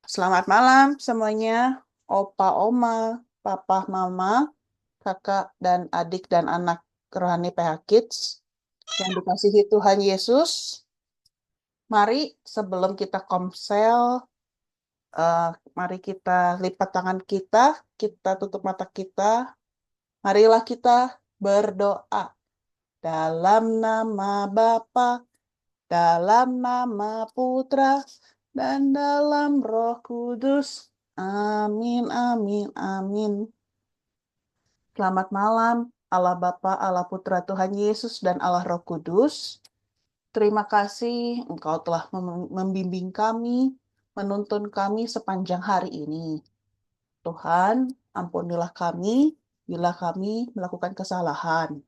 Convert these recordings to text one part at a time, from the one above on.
Selamat malam semuanya, opa, oma, papa, mama, kakak, dan adik dan anak rohani PH Kids yang dikasihi Tuhan Yesus. Mari sebelum kita komsel, eh, mari kita lipat tangan kita tutup mata kita. Marilah kita berdoa dalam nama Bapa, dalam nama Putra, dan dalam Roh Kudus. Amin, amin, amin. Selamat malam, Allah Bapa, Allah Putra Tuhan Yesus, dan Allah Roh Kudus. Terima kasih Engkau telah membimbing kami, menuntun kami sepanjang hari ini. Tuhan, ampunilah kami bila kami melakukan kesalahan.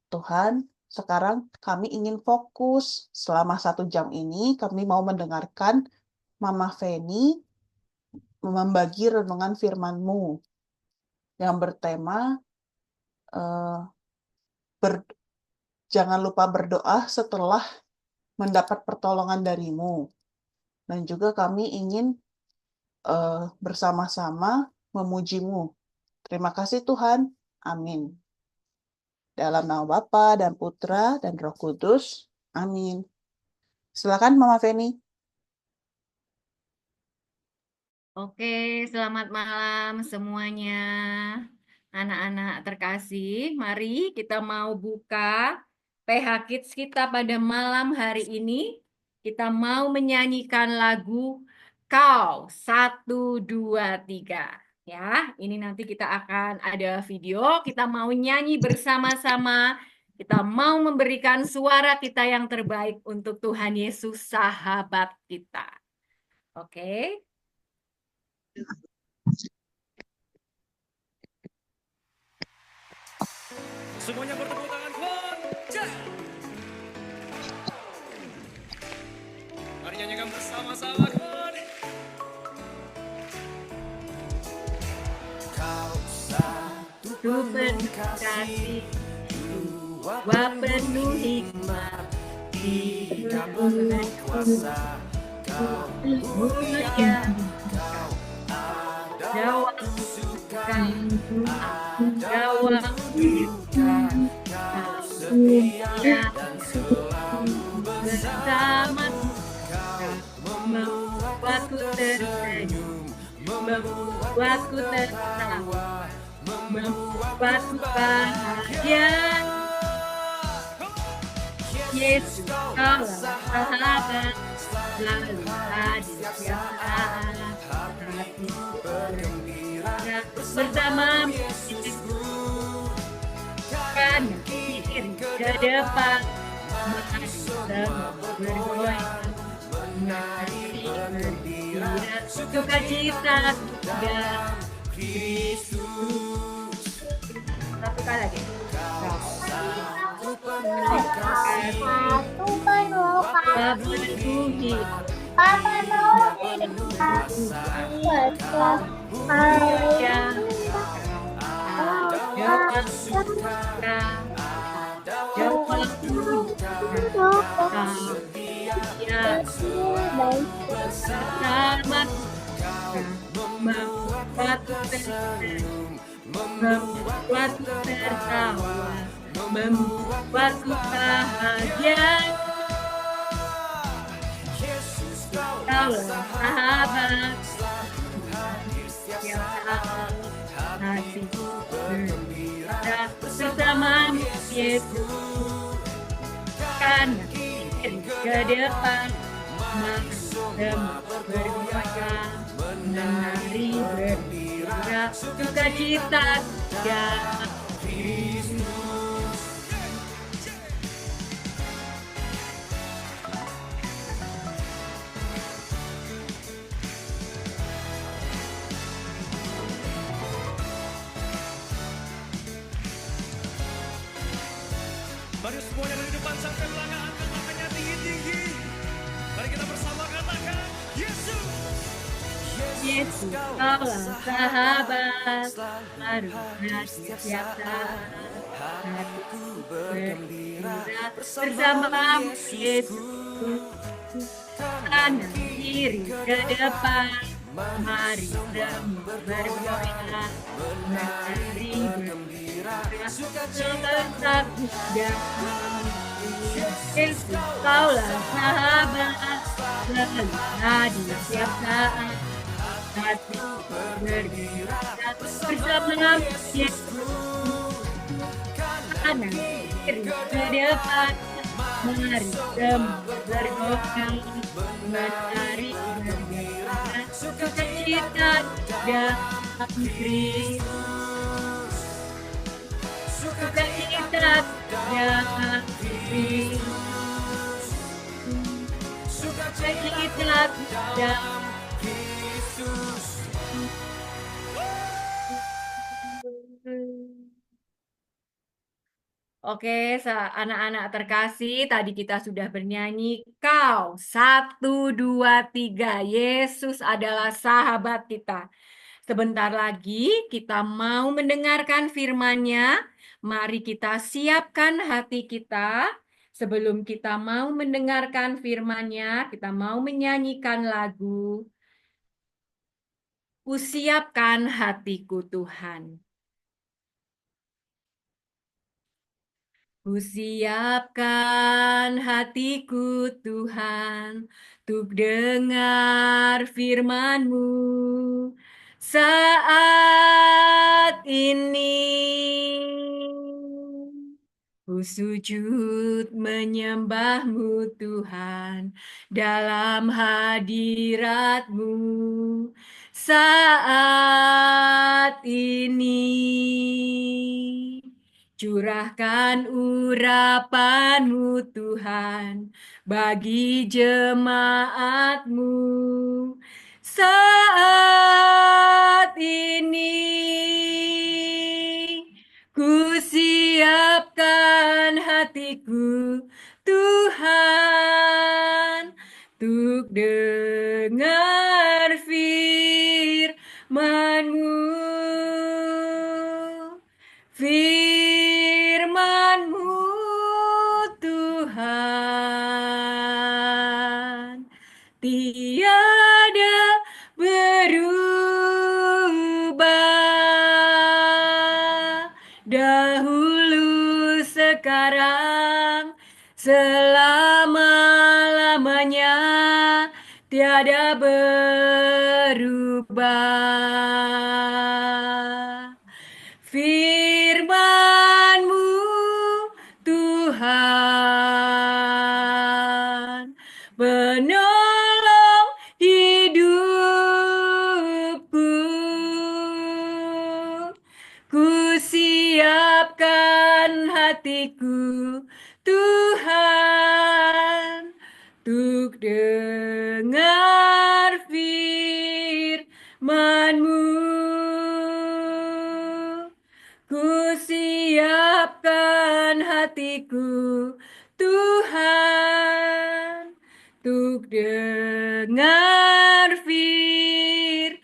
Tuhan, sekarang kami ingin fokus selama 1 jam ini. Kami mau mendengarkan Mama Feni membagi renungan firman-Mu yang bertema jangan lupa berdoa setelah mendapat pertolongan dari-Mu. Dan juga kami ingin bersama-sama memuji-Mu. Terima kasih Tuhan. Amin. Dalam nama Bapa dan Putra dan Roh Kudus. Amin. Silakan Mama Feni. Oke, selamat malam semuanya. Anak-anak terkasih, mari kita mau buka PH Kids kita pada malam hari ini. Kita mau menyanyikan lagu Kau 1, 2, 3. Ya, ini nanti kita akan ada video, kita mau nyanyi bersama-sama. Kita mau memberikan suara kita yang terbaik untuk Tuhan Yesus, sahabat kita. Oke. Semuanya bertepuk tangan, Tuhan. Mari nyanyikan bersama-sama, Tuhan. Kau satu penuh kasih, dua penuh hikmat, tiga penuh kuasa. Kau mulia, kau ada waktu suka, ada waktu duka. Kau setia dan selalu bersama. Kau membuatku tersenyum, membuatku tertawa, membuatku bahagia. Yesus, Kaulah sahabat, selalu hadir setiap saat. Hatiku bergembira bersama Yesus. Kan kiri ke depan, mari semua bergoyang, menari bergembira, sukacita dan Kristus. Satu kali lagi. Satu penuh kasih, Satu penuh kasih, Bagi penuh kuasa, yang dapat suka, dapat duka, yang bersama, membuatku tersenyum, membuatku tertawa, membuatku bahagia. Kaulah sahabat, yang saat hatiku bergembira bersama Yesus. Kan kiri ke depan, mari semua bergoyang, menari bergembira, sukacita dan Kristus. Mari semuanya dari depan sampai belakang, angkat tangannya tinggi-tinggi. Mari kita bersama katakan, Yesus. Yesus, Kaulah sahabat, selalu hadir setiap saat. Hatiku bergembira bersama Yesus. kanan, kiri, ke depan. Mari semua bergoyang, menari bergembira, tetap dan Yesus kaulah sahabat, selalu hadir setiap saat. Hati bergerak bersama Yesus, kanan, kiri, ke depan. Mari semua bergoyang, menari bergembira, sukacita dalam Kristus. Sukacita dalam Kristus. Sukacita dalam Oke, anak-anak terkasih, tadi kita sudah bernyanyi kau, 1, 2, 3, Yesus adalah sahabat kita. Sebentar lagi kita mau mendengarkan firman-Nya. Mari kita siapkan hati kita. Sebelum kita mau mendengarkan firman-Nya, kita mau menyanyikan lagu. Kusiapkan hatiku Tuhan. Kusiapkan hatiku Tuhan, untuk dengar firman-Mu saat ini. Ku sujud menyembah-Mu Tuhan, dalam hadirat-Mu saat ini. Curahkan urapan-Mu Tuhan bagi jemaat-Mu saat ini. Ku siapkan hatiku Tuhan, untuk dengar firman-Mu. Firman-Mu Tuhan, tiada berubah, dahulu, sekarang, selama-lamanya, tiada berubah. Firman-Mu Tuhan, penolong hidupku. Ku siapkan hatiku Tuhan, untuk dengar firman-Mu. Ku siapkan hatiku Tuhan, untuk dengar firman-Mu.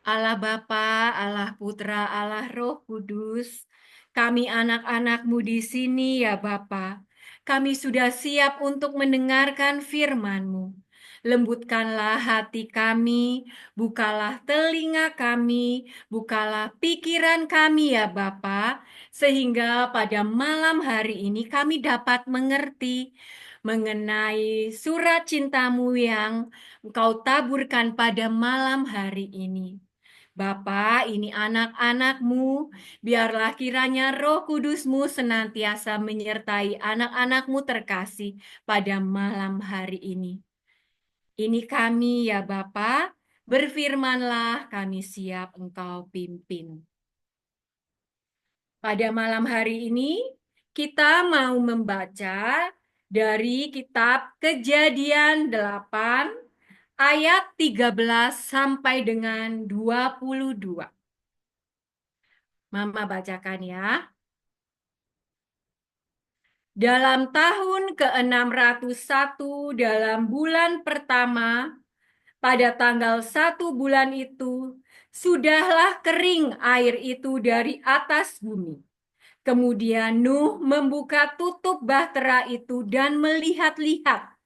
Allah Bapa, Allah Putra, Allah Roh Kudus, kami anak-anak-Mu di sini ya Bapa. Kami sudah siap untuk mendengarkan firman-Mu. Lembutkanlah hati kami, bukalah telinga kami, bukalah pikiran kami ya Bapa, sehingga pada malam hari ini kami dapat mengerti mengenai surat cinta-Mu yang Engkau taburkan pada malam hari ini. Bapa, ini anak-anak-Mu, biarlah kiranya Roh Kudus-Mu senantiasa menyertai anak-anak-Mu terkasih pada malam hari ini. Ini kami ya Bapa, berfirmanlah, kami siap Engkau pimpin. Pada malam hari ini, kita mau membaca dari kitab Kejadian 8, ayat 13 sampai dengan 22. Mama bacakan ya. Dalam tahun ke-601 dalam bulan pertama, pada tanggal 1 bulan itu, sudahlah kering air itu dari atas bumi. Kemudian Nuh membuka tutup bahtera itu dan melihat-lihat.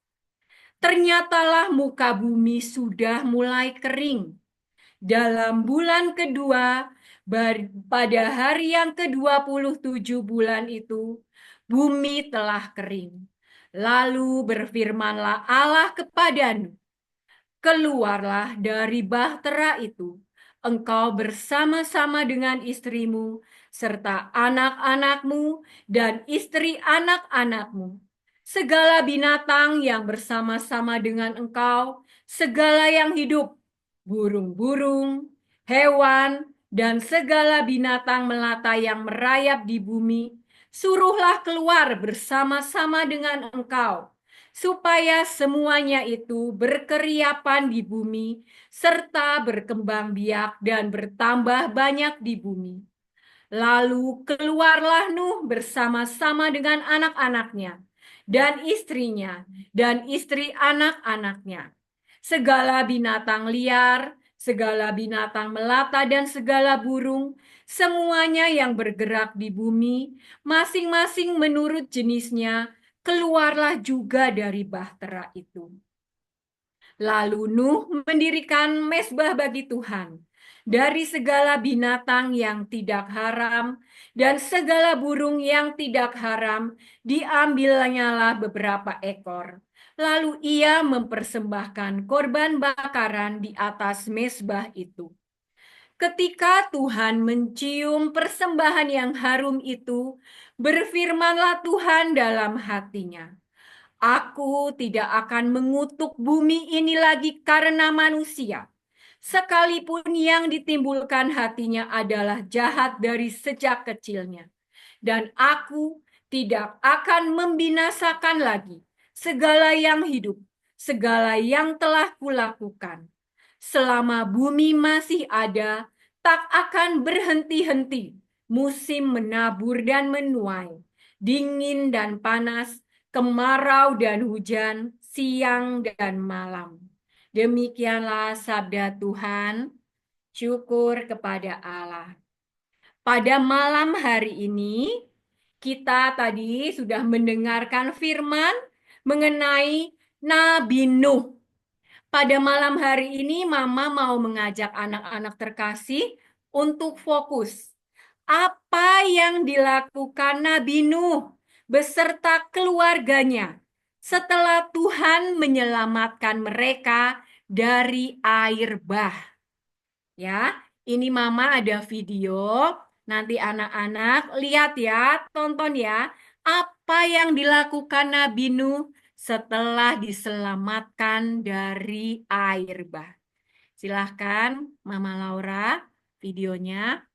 Ternyatalah muka bumi sudah mulai kering. Dalam bulan kedua, pada hari yang ke-27 bulan itu, bumi telah kering. Lalu berfirmanlah Allah kepada Nuh, keluarlah dari bahtera itu, engkau bersama-sama dengan istrimu, serta anak-anakmu dan istri anak-anakmu. Segala binatang yang bersama-sama dengan engkau, segala yang hidup, burung-burung, hewan, dan segala binatang melata yang merayap di bumi, suruhlah keluar bersama-sama dengan engkau, supaya semuanya itu berkeriapan di bumi, serta berkembang biak dan bertambah banyak di bumi. Lalu keluarlah Nuh bersama-sama dengan anak-anaknya, dan istrinya, dan istri anak-anaknya. Segala binatang liar, segala binatang melata, dan segala burung, semuanya yang bergerak di bumi, masing-masing menurut jenisnya, keluarlah juga dari bahtera itu. Lalu Nuh mendirikan mezbah bagi Tuhan dari segala binatang yang tidak haram dan segala burung yang tidak haram, diambilnyalah beberapa ekor. Lalu ia mempersembahkan korban bakaran di atas mezbah itu. Ketika Tuhan mencium persembahan yang harum itu, berfirmanlah Tuhan dalam hatinya, Aku tidak akan mengutuk bumi ini lagi karena manusia, sekalipun yang ditimbulkan hatinya adalah jahat dari sejak kecilnya. Dan aku tidak akan membinasakan lagi segala yang hidup, segala yang telah kulakukan. Selama bumi masih ada, tak akan berhenti-henti musim menabur dan menuai, dingin dan panas, kemarau dan hujan, siang dan malam. Demikianlah sabda Tuhan. Syukur kepada Allah. Pada malam hari ini, kita tadi sudah mendengarkan firman mengenai Nabi Nuh. Pada malam hari ini, Mama mau mengajak anak-anak terkasih untuk fokus. Apa yang dilakukan Nabi Nuh beserta keluarganya setelah Tuhan menyelamatkan mereka dari air bah. Ya, ini Mama ada video. Nanti anak-anak lihat ya, tonton ya. Apa yang dilakukan Nabi Nuh setelah diselamatkan dari air bah. Silahkan Mama Laura videonya.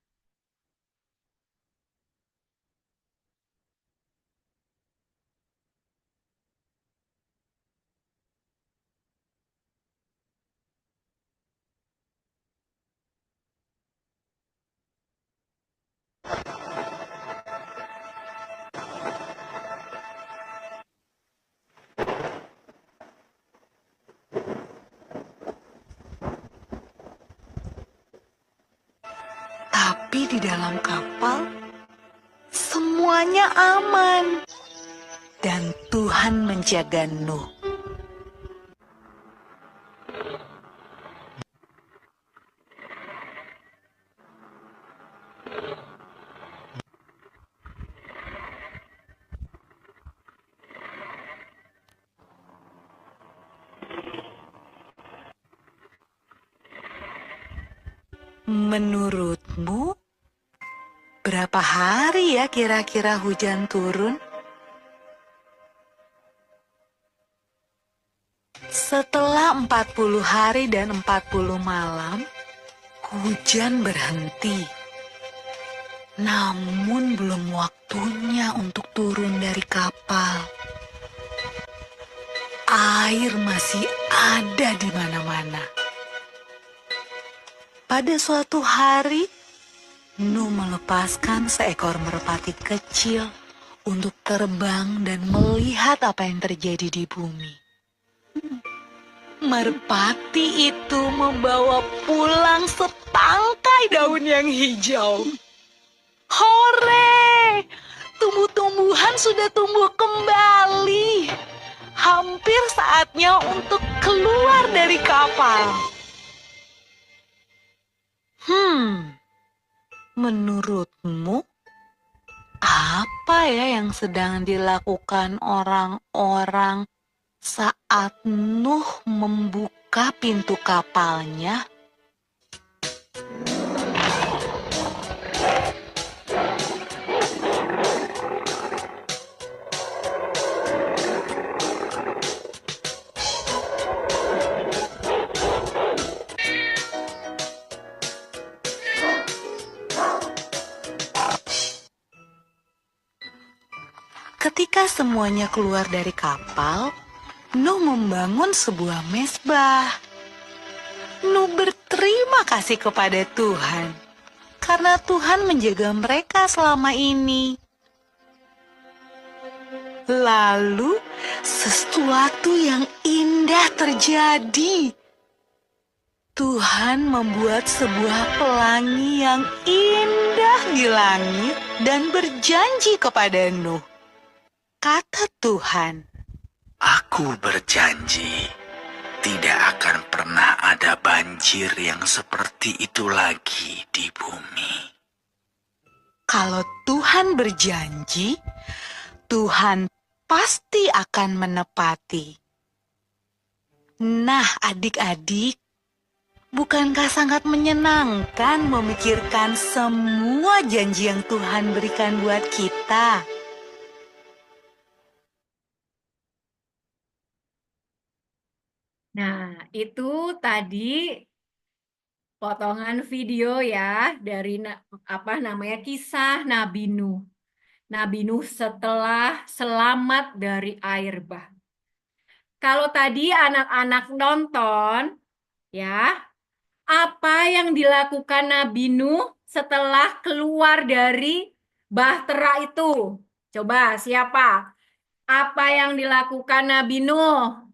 Tapi di dalam kapal, semuanya aman. Dan Tuhan menjaga Nuh. Menurutmu, berapa hari ya kira-kira hujan turun? Setelah 40 hari dan 40 malam, hujan berhenti. Namun belum waktunya untuk turun dari kapal. Air masih ada di mana-mana. Pada suatu hari, Nuh melepaskan seekor merpati kecil untuk terbang dan melihat apa yang terjadi di bumi. Merpati itu membawa pulang setangkai daun yang hijau. Hore! Tumbuh-tumbuhan sudah tumbuh kembali. Hampir saatnya untuk keluar dari kapal. Menurutmu apa ya yang sedang dilakukan orang-orang saat Nuh membuka pintu kapalnya? Ketika semuanya keluar dari kapal, Nuh membangun sebuah mezbah. Nuh berterima kasih kepada Tuhan karena Tuhan menjaga mereka selama ini. Lalu sesuatu yang indah terjadi. Tuhan membuat sebuah pelangi yang indah di langit dan berjanji kepada Nuh. Kata Tuhan, Aku berjanji, tidak akan pernah ada banjir yang seperti itu lagi di bumi. kalau Tuhan berjanji, Tuhan pasti akan menepati. Nah, adik-adik, bukankah sangat menyenangkan memikirkan semua janji yang Tuhan berikan buat kita? Nah, itu tadi potongan video ya dari apa namanya kisah Nabi Nuh. Nabi Nuh setelah selamat dari air bah. Kalau tadi anak-anak nonton, ya, apa yang dilakukan Nabi Nuh setelah keluar dari bahtera itu? Coba siapa? Apa yang dilakukan Nabi Nuh?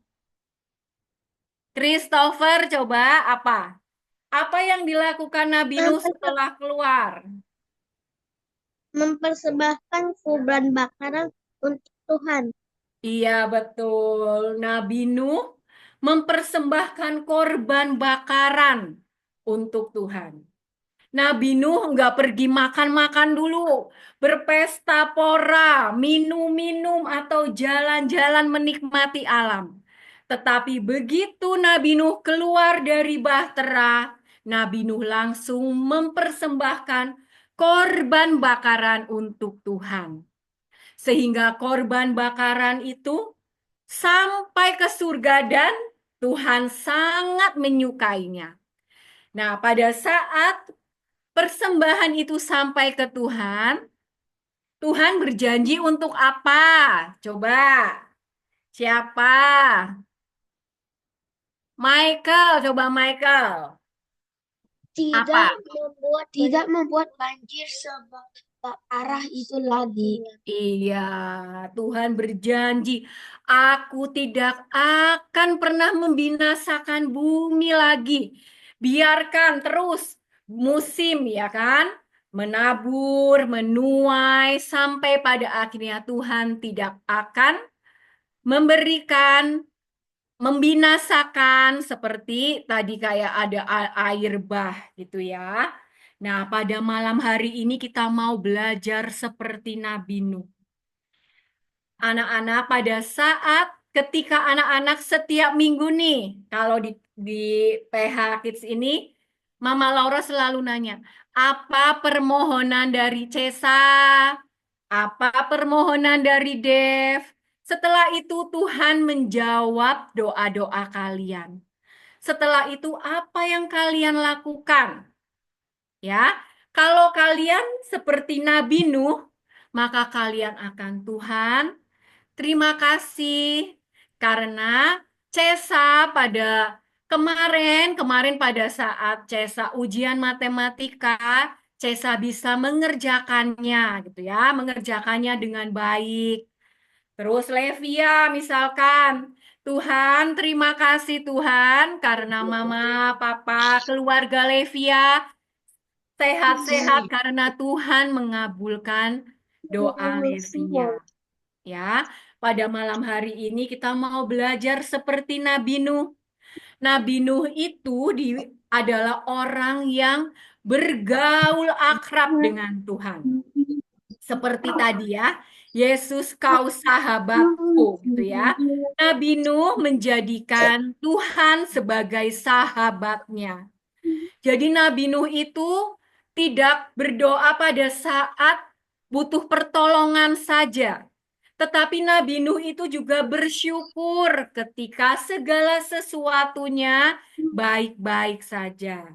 Christopher, coba apa? Apa yang dilakukan Nabi Nuh setelah keluar? Mempersembahkan kurban bakaran untuk Tuhan. Iya, betul. Nabi Nuh mempersembahkan korban bakaran untuk Tuhan. Nabi Nuh nggak pergi makan-makan dulu, berpesta pora, minum-minum, atau jalan-jalan menikmati alam. Tetapi begitu Nabi Nuh keluar dari bahtera, Nabi Nuh langsung mempersembahkan korban bakaran untuk Tuhan. Sehingga korban bakaran itu sampai ke surga dan Tuhan sangat menyukainya. Nah, pada saat persembahan itu sampai ke Tuhan, Tuhan berjanji untuk apa? Coba, siapa? Michael, coba Michael. Apa? Tidak membuat banjir arah itu lagi. Iya, Tuhan berjanji, aku tidak akan pernah membinasakan bumi lagi. Biarkan terus musim, ya kan? Menabur, menuai, sampai pada akhirnya Tuhan tidak akan memberikan, membinasakan seperti tadi kayak ada air bah gitu ya. Nah, pada malam hari ini kita mau belajar seperti Nabi Nuh. Anak-anak pada saat ketika anak-anak setiap minggu nih, kalau di PH Kids ini, Mama Laura selalu nanya, apa permohonan dari Cesa? Apa permohonan dari Dev? Setelah itu Tuhan menjawab doa-doa kalian. Setelah itu apa yang kalian lakukan? Ya, kalau kalian seperti Nabi Nuh, maka kalian akan Tuhan, terima kasih karena Cesa pada kemarin pada saat Cesa ujian matematika, Cesa bisa mengerjakannya gitu ya, mengerjakannya dengan baik. Terus Levia misalkan, Tuhan terima kasih Tuhan karena Mama, Papa, keluarga Levia sehat-sehat karena Tuhan mengabulkan doa Levia. Ya, pada malam hari ini kita mau belajar seperti Nabi Nuh. Nabi Nuh itu adalah orang yang bergaul akrab dengan Tuhan. Seperti tadi ya, Yesus kau sahabatku gitu ya. Nabi Nuh menjadikan Tuhan sebagai sahabatnya. Jadi Nabi Nuh itu tidak berdoa pada saat butuh pertolongan saja. Tetapi Nabi Nuh itu juga bersyukur ketika segala sesuatunya baik-baik saja.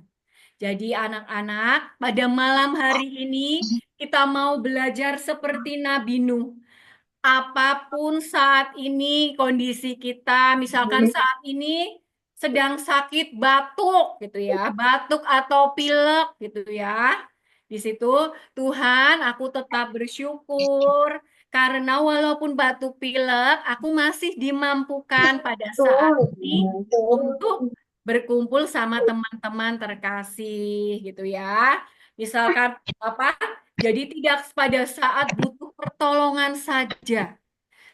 Jadi anak-anak, pada malam hari ini kita mau belajar seperti Nabi Nuh. Apapun saat ini kondisi kita, misalkan saat ini sedang sakit batuk gitu ya, batuk atau pilek gitu ya. Di situ Tuhan, aku tetap bersyukur karena walaupun batuk pilek, aku masih dimampukan pada saat ini untuk berkumpul sama teman-teman terkasih gitu ya. Misalkan apa? Jadi tidak pada saat butuh pertolongan saja.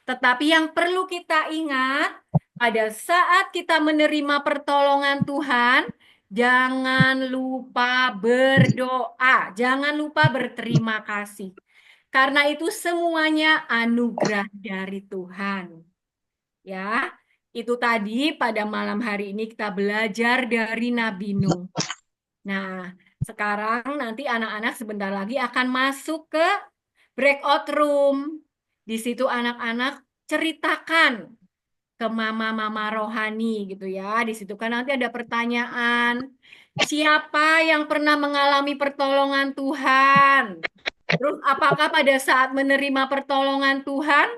Tetapi yang perlu kita ingat, pada saat kita menerima pertolongan Tuhan, jangan lupa berdoa, jangan lupa berterima kasih. Karena itu semuanya anugerah dari Tuhan. Ya, itu tadi pada malam hari ini kita belajar dari Nabi Nuh. Nah, sekarang nanti anak-anak sebentar lagi akan masuk ke breakout room. Di situ anak-anak ceritakan ke mama-mama rohani gitu ya. Di situ kan nanti ada pertanyaan. Siapa yang pernah mengalami pertolongan Tuhan? Terus apakah pada saat menerima pertolongan Tuhan,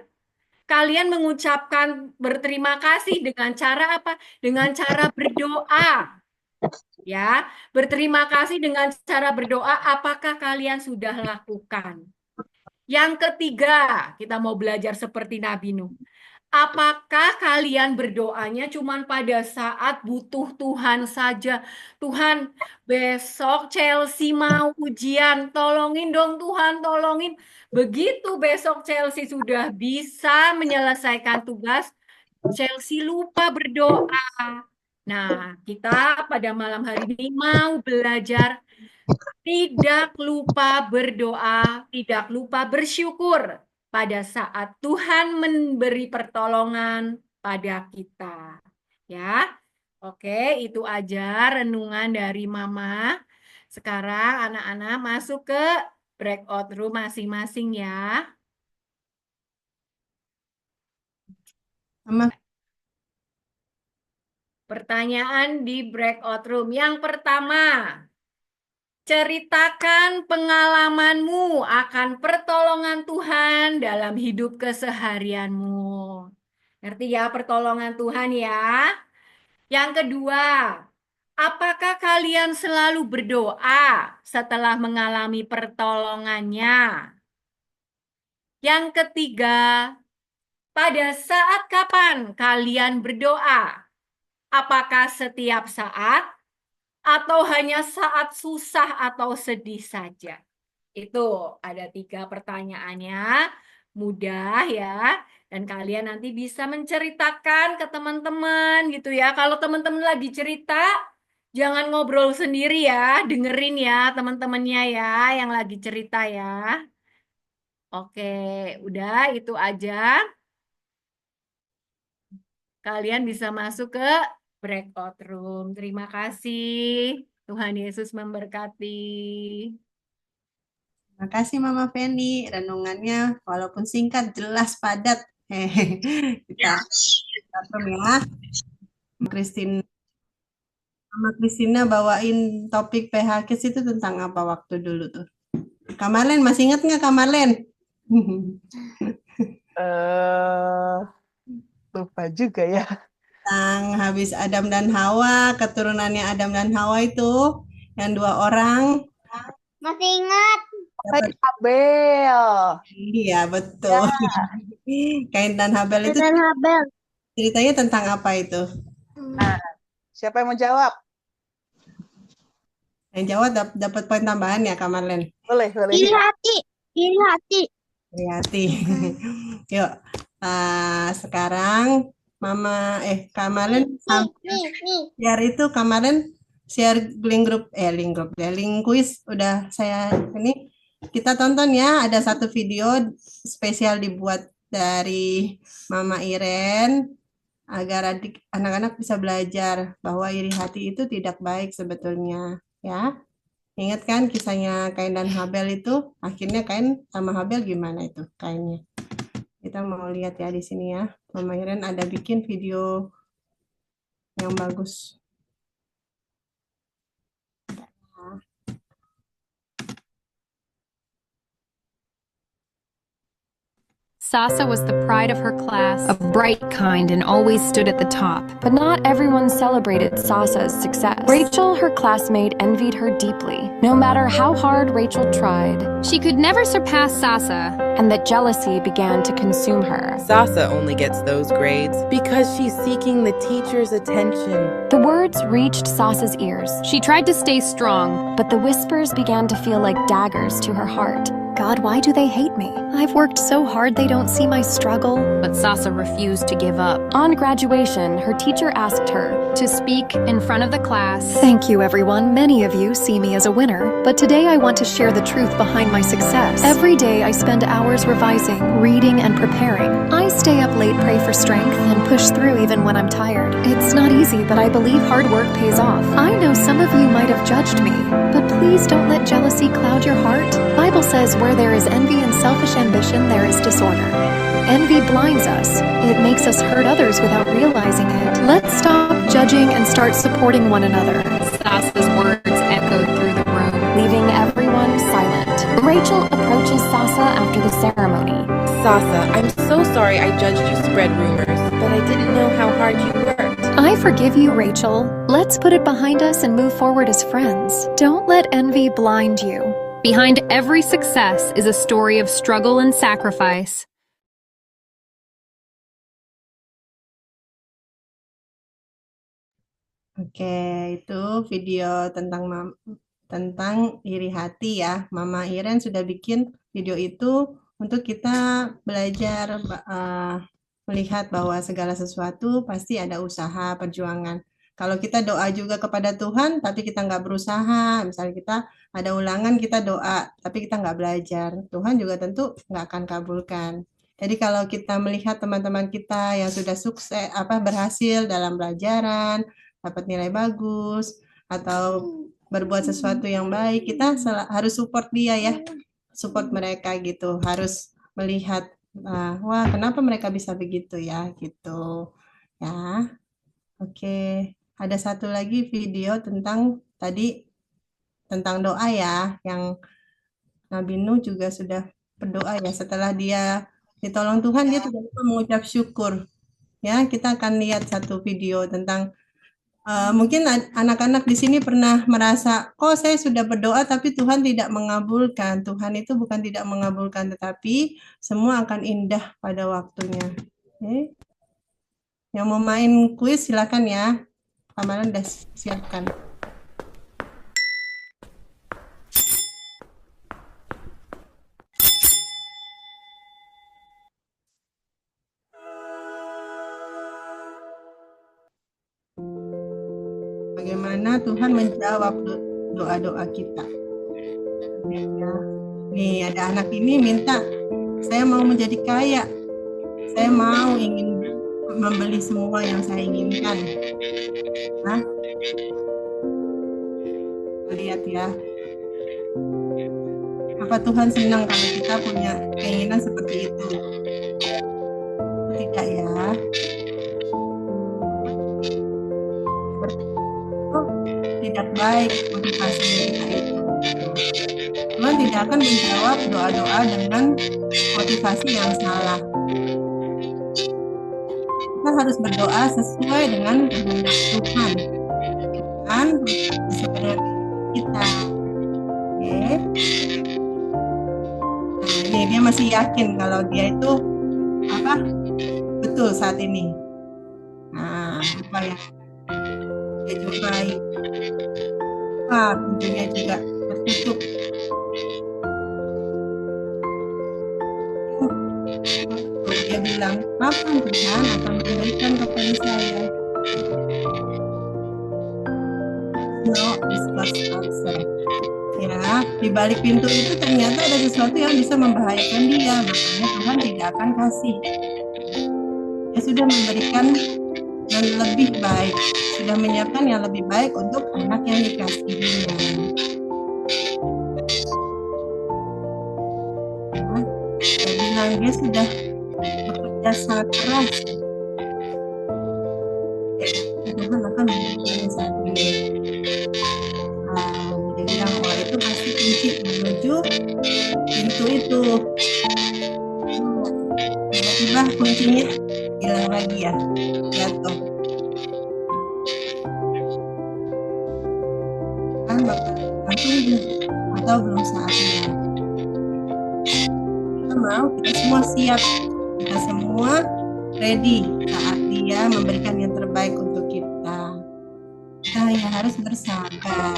kalian mengucapkan berterima kasih dengan cara apa? Dengan cara berdoa. Ya, berterima kasih dengan cara berdoa. Apakah kalian sudah lakukan? Yang ketiga, kita mau belajar seperti Nabi Nuh. Apakah kalian berdoanya cuma pada saat butuh Tuhan saja? Tuhan, besok Chelsea mau ujian, tolongin dong Tuhan, tolongin. Begitu besok Chelsea sudah bisa menyelesaikan tugas, Chelsea lupa berdoa. Nah, kita pada malam hari ini mau belajar tidak lupa berdoa, tidak lupa bersyukur pada saat Tuhan memberi pertolongan pada kita. Ya, oke, itu aja renungan dari Mama. Sekarang anak-anak masuk ke breakout room masing-masing ya. Mama, Pertanyaan di breakout room. Yang pertama, ceritakan pengalamanmu akan pertolongan Tuhan dalam hidup keseharianmu. Ngerti ya pertolongan Tuhan ya? Yang kedua, apakah kalian selalu berdoa setelah mengalami pertolongannya? Yang ketiga, pada saat kapan kalian berdoa? Apakah setiap saat atau hanya saat susah atau sedih saja? Itu ada 3 pertanyaannya, mudah ya. Dan kalian nanti bisa menceritakan ke teman-teman gitu ya. Kalau teman-teman lagi cerita, jangan ngobrol sendiri ya, dengerin ya teman-temannya ya yang lagi cerita ya. Oke, udah itu aja. Kalian bisa masuk ke breakout room. Terima kasih. Tuhan Yesus memberkati. makasih Mama Feni. Renungannya walaupun singkat, jelas, padat. Kita ya. Christine, Mama Christina bawain topik PH Kids itu tentang apa waktu dulu tuh? Kamarlen, masih ingat nggak Kamarlen? Lupa juga ya. Tentang habis Adam dan Hawa, keturunannya Adam dan Hawa itu, yang 2 orang. Masih ingat? Kain Abel. Iya, betul. Kain dan Habel itu Dan Habel. ceritanya tentang apa itu? Nah, siapa yang mau jawab? Yang jawab dapat poin tambahan ya, Kak Marlen. Boleh, boleh. Iri hati. Iri hati. Hati. Yuk, sekarang Kak Marlen share itu, Kak Marlen share link quiz udah saya ini. Kita tonton ya, ada satu video spesial dibuat dari Mama Iren agar anak-anak bisa belajar bahwa iri hati itu tidak baik sebetulnya, ya. Ingat kan kisahnya Kain dan Habel itu? Akhirnya Kain sama Habel gimana itu kainnya? Kita mau lihat ya di sini ya. Mama Iren ada bikin video yang bagus. Sasa was the pride of her class, a bright kind and always stood at the top. But not everyone celebrated Sasa's success. Rachel, her classmate, envied her deeply. No matter how hard Rachel tried, She could never surpass Sasa. and that jealousy began to consume her. Sasa only gets those grades because she's seeking the teacher's attention. The words reached Sasa's ears, She tried to stay strong. but the whispers began to feel like daggers to her heart. God, why do they hate me? I've worked so hard they don't see my struggle. But Sasa refused to give up. On graduation, her teacher asked her, To speak in front of the class, "Thank you, everyone. Many of you see me as a winner, but today I want to share the truth behind my success. Every day I spend hours revising, reading, and preparing. I stay up late, pray for strength, and push through even when I'm tired. It's not easy, but I believe hard work pays off. I know some of you might have judged me, but please don't let jealousy cloud your heart. Bible says where there is envy and selfish ambition, there is disorder. Envy blinds us. It makes us hurt others without realizing it. Let's stop judging and start supporting one another." Sasa's words echoed through the room. Leaving everyone silent, Rachel approaches Sasa after the ceremony. Sasa, I'm so sorry I judged you spread rumors, but I didn't know how hard you worked. I forgive you, Rachel. Let's put it behind us and move forward as friends. Don't let envy blind you. Behind every success is a story of struggle and sacrifice. Oke, itu video tentang iri hati ya. Mama Iren sudah bikin video itu untuk kita belajar melihat bahwa segala sesuatu pasti ada usaha, perjuangan. Kalau kita doa juga kepada Tuhan, tapi kita nggak berusaha, misalnya kita ada ulangan, kita doa, tapi kita nggak belajar, Tuhan juga tentu nggak akan kabulkan. Jadi kalau kita melihat teman-teman kita yang sudah sukses, berhasil dalam pelajaran, dapat nilai bagus, atau berbuat sesuatu yang baik, kita harus support dia ya, support mereka gitu, harus melihat, wah kenapa mereka bisa begitu ya, gitu ya. Oke, ada satu lagi video tentang doa ya, yang Nabi Nuh juga sudah berdoa ya, setelah dia ditolong Tuhan, dia tidak lupa mengucap syukur. Ya, kita akan lihat satu video tentang mungkin anak-anak di sini pernah merasa, kok saya sudah berdoa tapi Tuhan tidak mengabulkan. Tuhan itu bukan tidak mengabulkan, tetapi semua akan indah pada waktunya. Oke. Yang mau main kuis silakan ya. Kamaran udah siapkan. Bagaimana Tuhan menjawab doa-doa kita. Ya. Nih ada anak ini minta, saya mau menjadi kaya. Saya mau ingin membeli semua yang saya inginkan. Nah, lihat ya. Apa Tuhan senang kalau kita punya keinginan seperti itu? Tidak ya. Tidak baik motivasi kita itu. Tuhan tidak akan menjawab doa-doa dengan motivasi yang salah. Kita harus berdoa sesuai dengan kehendak Tuhan, bukan sesuai dengan kita. Oke. Nah, ini dia masih yakin kalau dia itu betul saat ini. Nah, apa yang dia cobai? pintunya juga tertutup. Dia bilang, kapan Tuhan akan memberikan kepada saya? No, this was answer. Ya, di balik pintu itu ternyata ada sesuatu yang bisa membahayakan dia, makanya Tuhan tidak akan kasih. Dia sudah memberikan yang lebih baik, sudah menyiapkan yang lebih baik untuk anak yang dikasihinya. Ya, dia bilang dia sudah bekerja sangat keras. Tuhan akan memberikan saat ini. Dia bilang, oh itu pasti kunci menuju pintu itu. Tiba-tiba kuncinya hilang lagi ya, jatuh. Kan bakal tunggu atau belum saatnya. Kita mau, kita semua siap, kita semua ready saat dia memberikan yang terbaik untuk kita. Kita ya harus bersabar.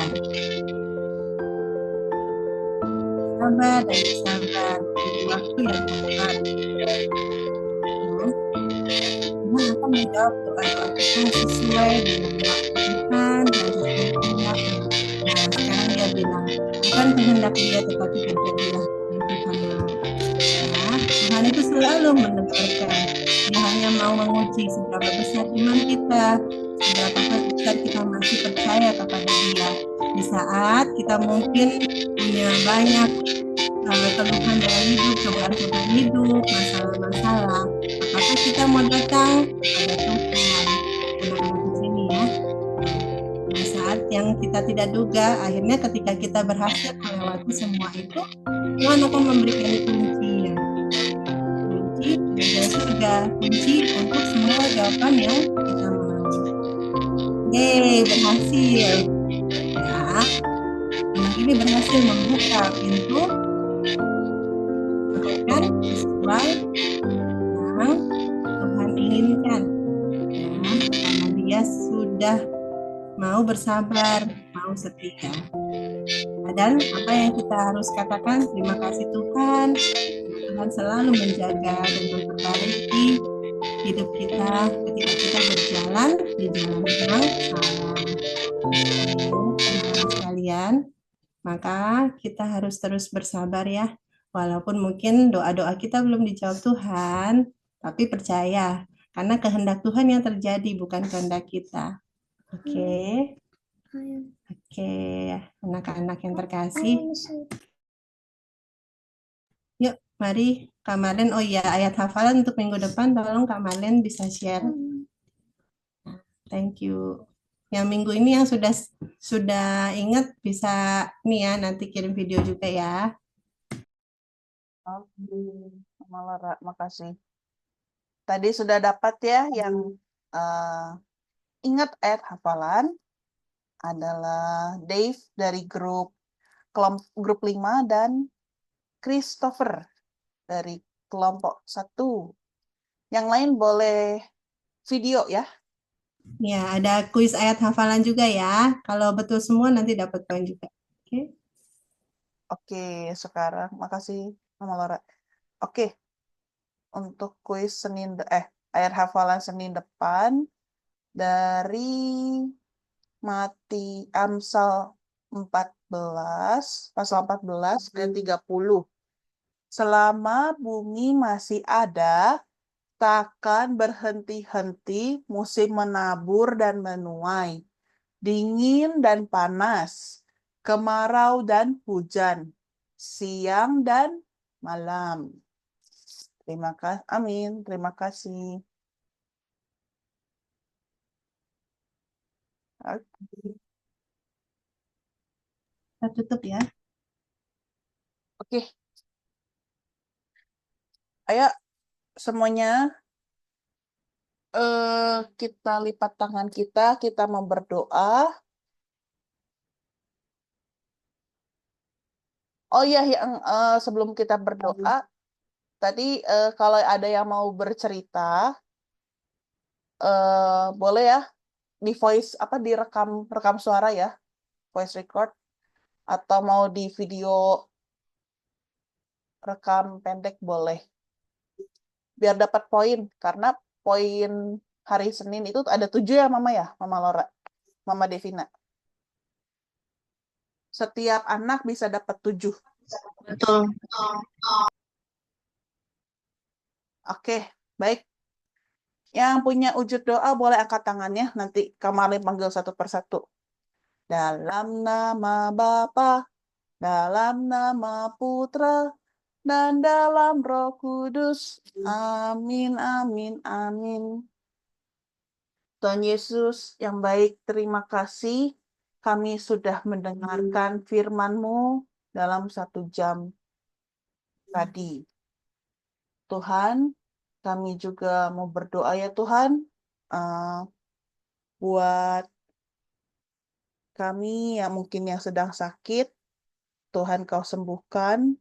Sabar dan bersabar di waktu yang tepat. Tuhan akan menjawab doa-doa kita sesuai dengan waktu Tuhan dan sesuai kehendak. Nah, sekarang dia bilang, bukan kehendak dia tetapi terjadilah yang Tuhan mau. Ya, Tuhan itu selalu mendengarkan. Dia hanya mau menguji seberapa besar iman kita, seberapa besar kita masih percaya kepada Dia. Di saat kita mungkin punya banyak keluhan dalam hidup, cobaan-cobaan hidup, masalah-masalah, apakah kita mau datang kepada Tuhan? Anak-anak di sini ya. Di saat yang kita tidak duga, akhirnya ketika kita berhasil melewati semua itu, Tuhan akan memberikan kuncinya. Kunci dari surga, kunci untuk semua jawaban yang kita mau. Yeay, berhasil. Ya, anak ini berhasil membuka pintu kan sesuai yang Tuhan inginkan, ya, karena dia sudah mau bersabar, mau setia. Dan apa yang kita harus katakan? Terima kasih Tuhan. Tuhan selalu menjaga dan memperbaiki hidup kita ketika kita berjalan di jalan yang salah. Teman-teman sekalian, maka kita harus terus bersabar ya. Walaupun mungkin doa-doa kita belum dijawab Tuhan, tapi percaya, karena kehendak Tuhan yang terjadi, bukan kehendak kita. Oke. Oke, anak-anak yang terkasih. Yuk, mari Kak Marlen. Oh iya, ayat hafalan untuk minggu depan, tolong Kak Marlen bisa share. Thank you. Yang minggu ini yang sudah ingat bisa nih ya, nanti kirim video juga ya. Oke, Mama Laura, makasih. Tadi sudah dapat ya yang ingat ayat hafalan adalah Dave dari grup 5 dan Christopher dari kelompok 1. Yang lain boleh video ya. Ya, ada kuis ayat hafalan juga ya. Kalau betul semua nanti dapat poin juga. Oke. Oke, sekarang makasih Mama Laura. Oke. Untuk kuis ayat hafalan Senin depan dari Amsal 14, pasal 14 dan 30. Selama bumi masih ada, takkan berhenti-henti musim menabur dan menuai, dingin dan panas, kemarau dan hujan, siang dan malam. Terima kasih. Amin. Terima kasih. Oke. Kita tutup ya. Oke. Ayo semuanya kita lipat tangan kita mau berdoa. Oh iya, yang sebelum kita berdoa, tadi kalau ada yang mau bercerita, boleh ya di voice direkam suara ya. voice record, atau mau di video rekam pendek boleh. Biar dapat poin, karena poin hari Senin itu ada 7 ya Mama ya, Mama Laura, Mama Devina. Setiap anak bisa dapat 7. Betul. Oke, baik. Yang punya wujud doa boleh angkat tangannya, nanti Kamarlin panggil satu persatu. Dalam nama Bapa, dalam nama Putra, dan dalam Roh Kudus. Amin, amin, amin. Tuhan Yesus yang baik, terima kasih. Kami sudah mendengarkan firman-Mu dalam 1 jam tadi. Tuhan, kami juga mau berdoa ya Tuhan, buat kami yang mungkin yang sedang sakit, Tuhan Kau sembuhkan.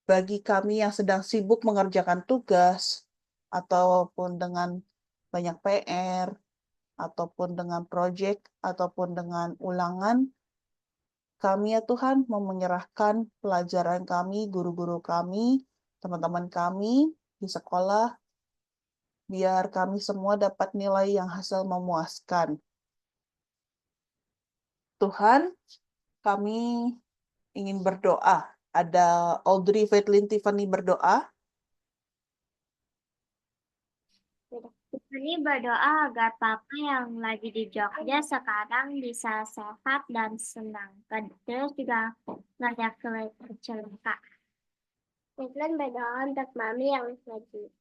Bagi kami yang sedang sibuk mengerjakan tugas, ataupun dengan banyak PR, ataupun dengan proyek, ataupun dengan ulangan, kami ya Tuhan mau menyerahkan pelajaran kami, guru-guru kami, teman-teman kami di sekolah, biar kami semua dapat nilai yang hasil memuaskan. Tuhan, kami ingin berdoa. Ada Audrey Faitlin Tiffany berdoa. Tiffany berdoa agar Papa yang lagi di Jogja sekarang bisa sehat dan senang. Terus juga banyak celaka. Tiffany berdoa untuk Mami yang lagi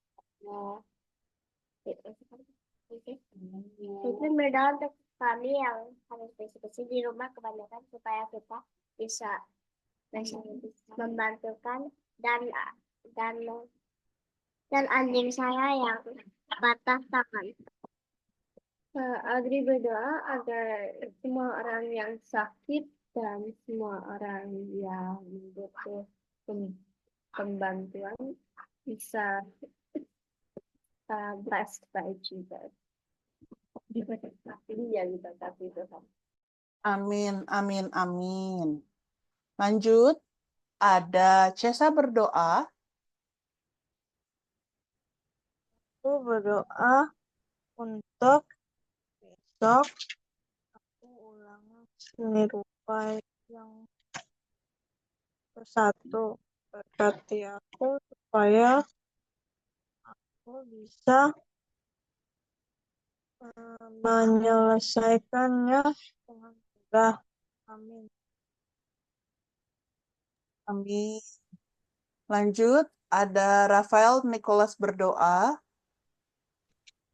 Tiffany berdoa untuk kami yang harus bersih-bersih di rumah kebanyakan supaya kita bisa membantukan dan anjing saya yang patah tangan. Adri berdoa agar semua orang yang sakit dan semua orang yang butuh pembantuan bisa blessed by Jesus. Diberkati ya, diberkati Tuhan. Amin, amin, amin. Lanjut, ada Cesa berdoa. Aku berdoa untuk besok aku ulangan seni rupa yang ke-1. Berkati aku supaya aku bisa menyelesaikannya dengan mudah. Amin. Amin. Lanjut, ada Rafael Nicholas berdoa.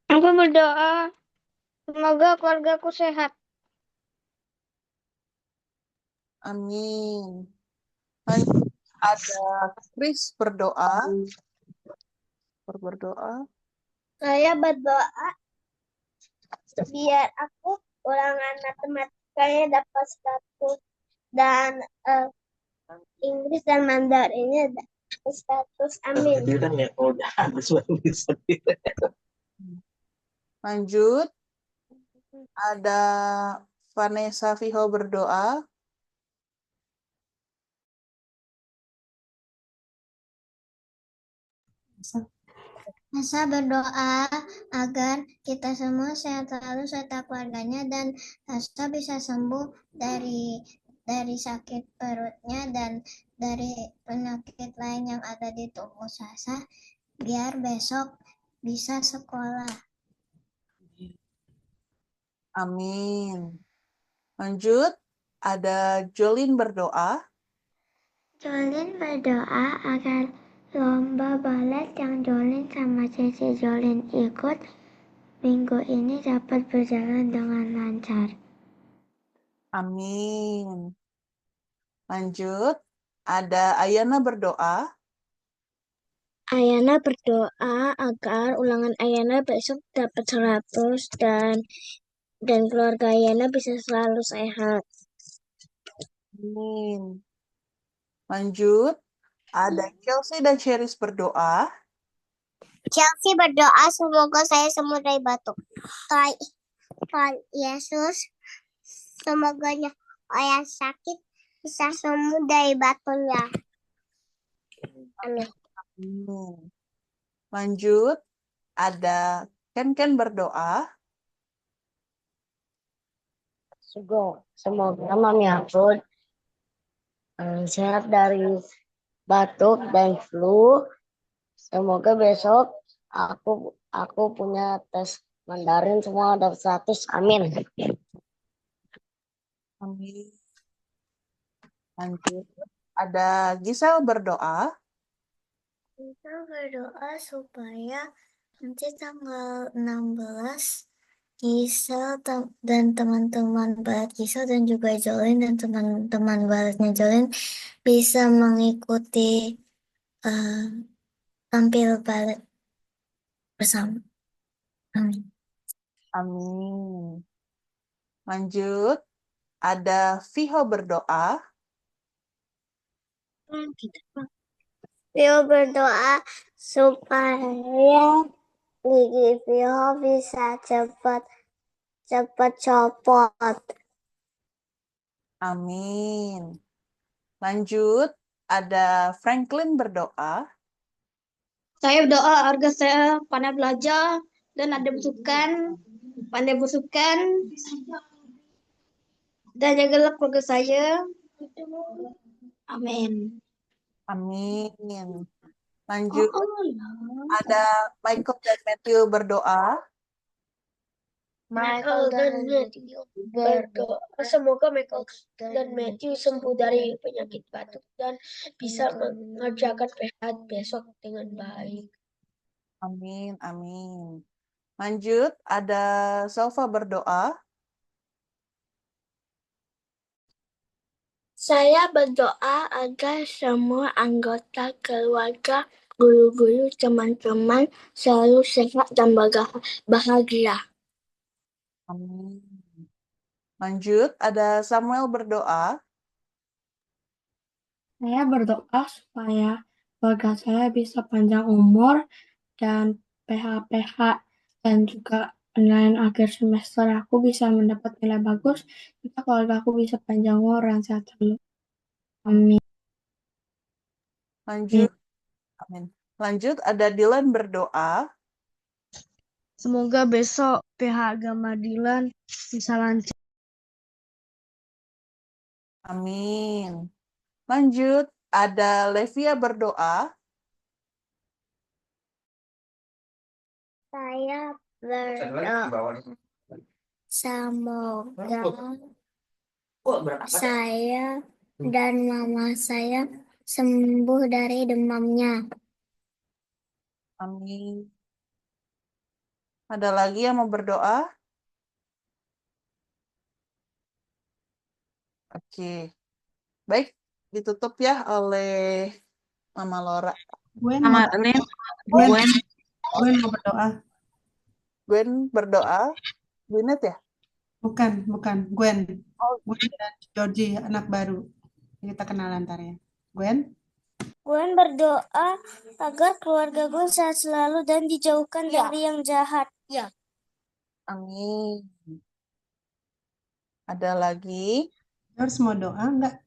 Aku berdoa semoga keluargaku sehat. Amin. Lanjut, ada Chris berdoa. Saya berdoa biar aku ulangan matematikanya dapat 100 dan Inggris dan Mandarinnya dapat 100. Amin. Lanjut, ada Vanessa Viho berdoa. Nasa berdoa agar kita semua sehat selalu serta keluarganya dan Nasa bisa sembuh dari sakit perutnya dan dari penyakit lain yang ada di tubuh Sasa biar besok bisa sekolah. Amin. Lanjut, ada Jolin berdoa. Jolin berdoa agar lomba balet yang Jolin sama Cici Jolin ikut minggu ini dapat berjalan dengan lancar. Amin. Lanjut, ada Ayana berdoa. Ayana berdoa agar ulangan Ayana besok dapat 100 dan keluarga Ayana bisa selalu sehat. Amin. Lanjut, ada Chelsea dan Cheris berdoa. Chelsea berdoa semoga saya sembuh dari batuk. Tuhan Yesus, semoganya yang sakit bisa sembuh dari batunya. Amin. Lanjut, ada Ken berdoa. Semoga Mami aku sehat dari batuk dan flu. Semoga besok aku punya tes Mandarin semua dapat 100. Amin. Amin. Lanjut, ada Gisel berdoa. Kita berdoa supaya nanti tanggal 16 Gisel dan teman-teman balet Gisel dan juga Jolin dan teman-teman baletnya Jolin bisa mengikuti tampil balet bersama. Amin. Amin. Lanjut, ada Viho berdoa. Vio berdoa supaya gigi Vio bisa cepat copot. Amin. Lanjut, ada Franklin berdoa. Saya berdoa agar saya pandai belajar dan pandai bersukan, dan jagalah keluarga saya. Amin. Amin. Lanjut, ada Michael dan Matthew berdoa. Michael dan Matthew berdoa semoga Michael dan Matthew sembuh dari penyakit batuk dan bisa mengerjakan PH besok dengan baik. Amin, amin. Lanjut, ada Salva berdoa. Saya berdoa agar semua anggota keluarga, guru-guru, teman-teman selalu sehat dan bahagia. Amin. Lanjut, ada Samuel berdoa. Saya berdoa supaya keluarga saya bisa panjang umur dan PH dan juga penilaian akhir semester aku bisa mendapat nilai bagus, kita keluarga aku bisa panjang umur dan sehat terus. Amin. Lanjut, amin. Lanjut, ada Dylan berdoa. Semoga besok PH Agama Dilan bisa lancar. Amin. Lanjut, ada Levia berdoa. Saya berdoa semoga saya dan mama saya sembuh dari demamnya. Amin. Ada lagi yang mau berdoa? Oke. Baik, ditutup ya oleh Mama Laura. Gwen Sama mau, Lin, Gwen mau berdoa. Gwen berdoa. Gwyneth ya? Bukan, Gwen. Oh, Gwen dan Georgie, anak baru. Kita kenalan ntar ya. Gwen? Gwen berdoa agar keluarga gue sehat selalu dan dijauhkan dari yang jahat. Ya. amin. Ada lagi? George mau doa enggak?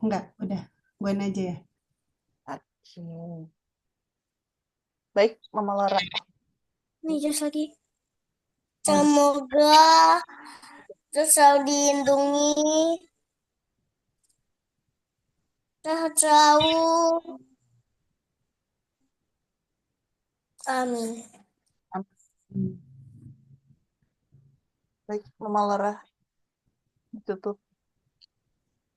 Enggak, udah. Gwen aja ya. Oke. Baik, Mama Laura. Nih, just lagi. Semoga selalu dilindungi, sehat selalu. Amin. Baik, Mama Laura. Ditutup.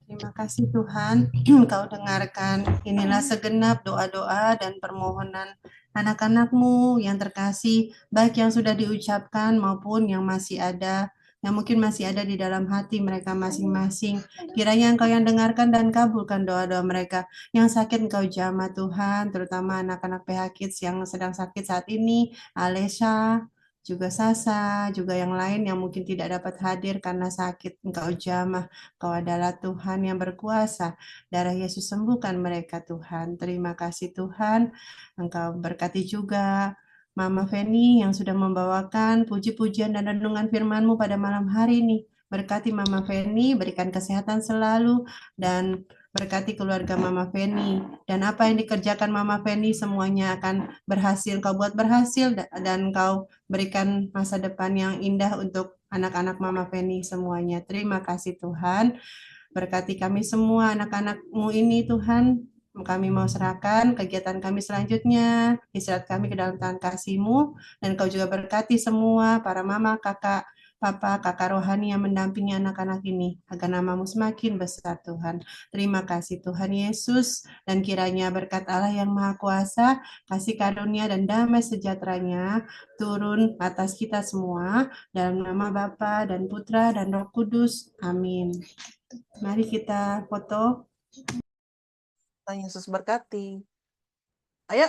Terima kasih Tuhan, Engkau dengarkan. Inilah segenap doa-doa dan permohonan anak-anak-Mu yang terkasih, baik yang sudah diucapkan maupun yang masih ada, yang mungkin masih ada di dalam hati mereka masing-masing. Kiranya Engkau yang dengarkan dan kabulkan doa-doa mereka. Yang sakit Engkau jamah Tuhan, terutama anak-anak PH Kids yang sedang sakit saat ini, Alesha, juga Sasa, juga yang lain yang mungkin tidak dapat hadir karena sakit. Engkau jamah. Kau adalah Tuhan yang berkuasa. Darah Yesus sembuhkan mereka Tuhan. Terima kasih Tuhan. Engkau berkati juga Mama Feni yang sudah membawakan puji-pujian dan renungan firman-Mu pada malam hari ini. Berkati Mama Feni, berikan kesehatan selalu, dan berkati keluarga Mama Feni. Dan apa yang dikerjakan Mama Feni semuanya akan berhasil. Kau buat berhasil dan kau berikan masa depan yang indah untuk anak-anak Mama Feni semuanya. Terima kasih Tuhan. Berkati kami semua anak-anak-Mu ini Tuhan. Kami mau serahkan kegiatan kami selanjutnya. Istirahat kami ke dalam tangan kasih-Mu. Dan Kau juga berkati semua para mama, kakak, papa, kakak rohani yang mendampingi anak-anak ini. Agar nama-Mu semakin besar Tuhan. Terima kasih Tuhan Yesus. Dan kiranya berkat Allah yang Maha Kuasa, kasih karunia dan damai sejahteranya turun atas kita semua. Dalam nama Bapa dan Putra dan Roh Kudus. Amin. Mari kita foto. Tuhan Yesus berkati.